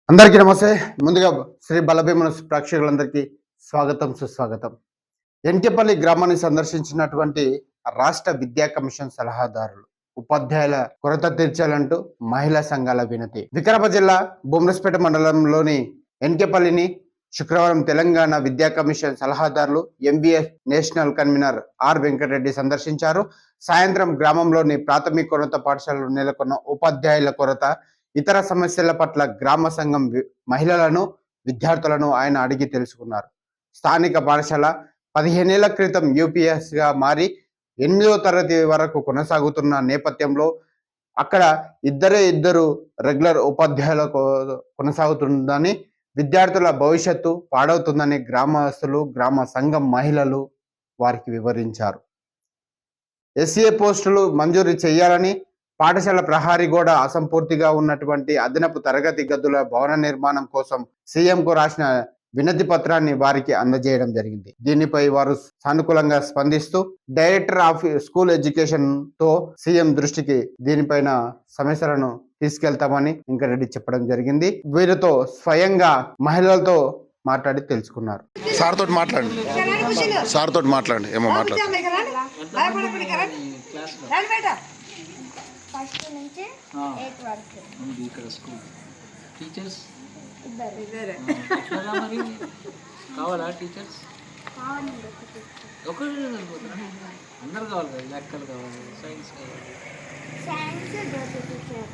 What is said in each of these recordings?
అందరికీ నమస్తే. ముందుగా శ్రీ బలభీమన ప్రేక్షకులందరికీ స్వాగతం, సుస్వాగతం. ఎంకెపల్లి గ్రామాన్ని సందర్శించినటువంటి రాష్ట్ర విద్యా కమిషన్ సలహాదారులు ఉపాధ్యాయుల కొరత తీర్చాలంటూ మహిళా సంఘాల వినతి. వికారాబాద్ జిల్లా బొమ్రస్పేట మండలంలోని ఎన్కెపల్లిని శుక్రవారం తెలంగాణ విద్యా కమిషన్ సలహాదారులు MBS national convener R Venkatareddy సందర్శించారు. సాయంత్రం గ్రామంలోని ప్రాథమికోన్నత పాఠశాలలో నెలకొన్న ఉపాధ్యాయుల కొరత, ఇతర సమస్యల పట్ల గ్రామ సంఘం మహిళలను, విద్యార్థులను ఆయన అడిగి తెలుసుకున్నారు. స్థానిక పాఠశాల 15 ఏళ్ల క్రితం యూపీఎస్గా మారి 8వ తరగతి వరకు కొనసాగుతున్న నేపథ్యంలో అక్కడ ఇద్దరు రెగ్యులర్ ఉపాధ్యాయుల కొనసాగుతుందని, విద్యార్థుల భవిష్యత్తు పాడవుతుందని గ్రామస్తులు, గ్రామ సంఘం మహిళలు వారికి వివరించారు. ఎస్ఏ పోస్టులు మంజూరు చేయాలని, పాఠశాల ప్రహారీ గోడ అసంపూర్తిగా ఉన్నటువంటి అదనపు తరగతి గదుల భవన నిర్మాణం కోసం సీఎంకు రాసిన వినతి పత్రాన్ని వారికి అందజేయడం జరిగింది. దీనిపై వారు సానుకూలంగా స్పందిస్తూ డైరెక్టర్ ఆఫ్ స్కూల్ ఎడ్యుకేషన్ తో సీఎం దృష్టికి దీనిపైన సమస్యలను తీసుకెళ్తామని వెంకటరెడ్డి చెప్పడం జరిగింది. వీరితో స్వయంగా మహిళలతో మాట్లాడి తెలుసుకున్నారు. సార్ తోటి మాట్లాడండి ఏమో మాట్లాడు. ఫస్ట్ నుంచి 8 వరకు ఉంది ఇక్కడ స్కూల్. టీచర్స్ ఇద్దరు మరి కావాలా? టీచర్స్ ఒకరు సరిపోతారా? అందరు కావాలి కదా, లెక్కలు కావాలి, సైన్స్ కావాలి. Science Jyothi teacher,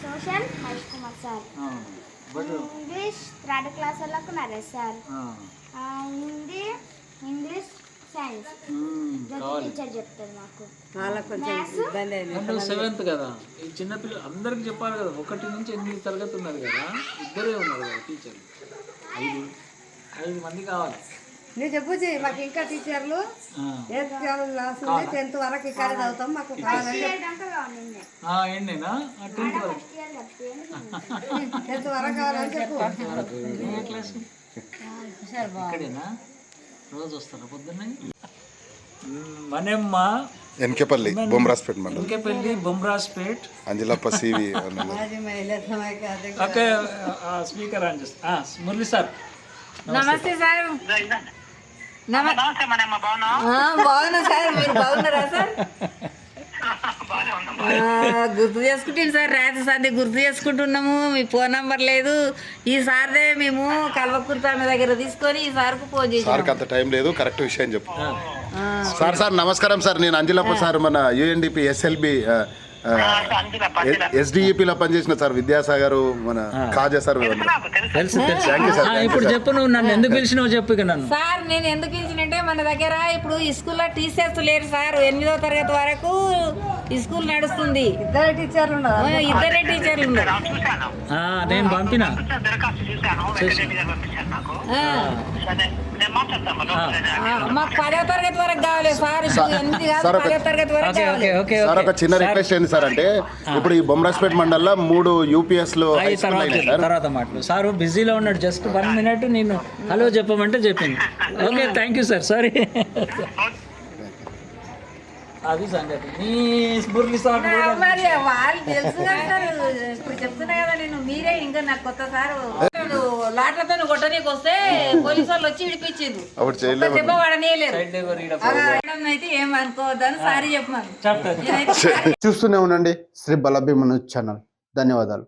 social Harish Kumar sir, English 3rd class వాళ్ళకు Naresh sir, Hindi, English, science Jyothi teacher చెప్తారు మాకు. అంటే 7th కదా, ఈ చిన్నపిల్లలు అందరికి చెప్పాలి కదా. 1 నుంచి 8 తరగతి ఉన్నారు కదా, ఇద్దరే ఉన్నారు కదా టీచర్లు. 5 మంది కావాలి. నేను చెప్పొచ్చి మాకు ఇంకా టీచర్లు 8th క్లాస్ 10th వరకు ఇక్కడ చదువుతాం, మాకు కావాలని ఏంటేనా 10th వరకు 10th వరకు కావాలని చెప్పు. ఏ క్లాస్? ఇక్కడేనా? రోజు వస్తారా పొద్దున్నే? మనమ్మ ఎన్కేపల్లి బొమ్రాస్పేట్ మండలం, ఎన్కేపల్లి బొమ్రాస్పేట్, అంజలప్ప సివి ఓకే. స్పీకర్ ఆన్ చేస్తా. మురళి సార్ నమస్తే సార్. బాగున్నా సార్, మీరు బాగున్నారా సార్? గుర్తు చేసుకుంటాం సార్, రాత్రి సంధ్య గుర్తు చేసుకుంటున్నాము. మీ ఫోన్ నంబర్ లేదు. ఈ సార్దే మేము కల్వకుర్తి ఆమె దగ్గర తీసుకొని ఈ సార్కు ఫోన్ చేసి. సార్కి అంత టైం లేదు, కరెక్ట్ విషయం చెప్పు. సార్ నమస్కారం సార్. నేను అంజలప్ప సార్, మన యూఎన్డిపి ఎస్ఎల్బి ఎస్డిఈపిలో పనిచేసిన సార్ విద్యాసాగర్, మన కాజా సార్. తెలుసు. ఇప్పుడు చెప్పు, నువ్వు నన్ను ఎందుకు పిలిచినావు చెప్పు. నన్ను సార్ నేను ఎందుకు పిలిచినంటే మన దగ్గర ఇప్పుడు ఈ స్కూల్లో టీచర్స్ లేరు సార్. 8వ తరగతి వరకు ఈ స్కూల్ నడుస్తుంది. ఇద్దరే టీచర్లు ఉన్నారు. నేను పంపిన మాకు 10వ తరగతి వరకు కావాలి సార్. 8 కాదు, 10వ తరగతి వరకు కావాలి. సార్ ఒక చిన్న రిక్వెస్ట్ ఏంటి సార్ అంటే, ఇప్పుడు ఈ బొమ్రాస్పేట్ మండలంలో 3 యూపీఎస్ లో తర్వాత మాటలు. సార్ బిజీలో ఉన్నాడు, జస్ట్ 1 మినిట్ నేను హలో చెప్పమంటే చెప్పింది. Okay, thank you sir. Sorry. అది సంగతి. నీ మురళి సార్ మరి వాళ్ళు తెలుసు కదా సార్. ఇప్పుడు చెప్తున్నా కదా నేను, మీరే ఇంకా నాకు కొత్త సార్. లాట్లతో కొట్టనీకి వస్తే పోలీసు వాళ్ళు వచ్చి విడిపించింది. దెబ్బ పడనీయలేదు అయితే ఏమనుకోవద్దని సారీ చెప్పమను. చూస్తూనే ఉండండి శ్రీ బలభీమన ఛానల్. ధన్యవాదాలు.